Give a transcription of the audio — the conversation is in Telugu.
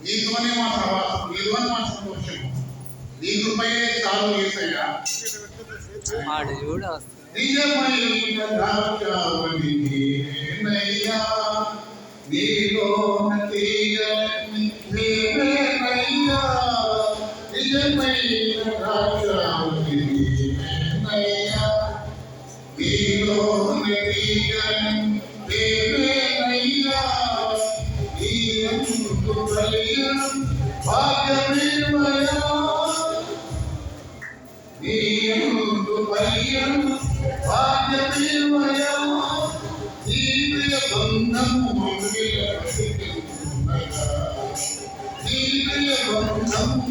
నీతోనే మా సహవాసం, నీతోనే మా సంతోషం, నీ కృపయే చాలు యేసయ్యా. నిజమైన ద్రాక్షావళి నేనయ్యా, నీలోన తీయని నీవేనయ్యా. నిజమైన ద్రాక్షావళి నేనయ్యా, నీలోన తీయని నీవేనయ్యా. భాగ్యమేమయా భాగ్యమేమయా తీవ్ర బంధము తీవ్ర బంధము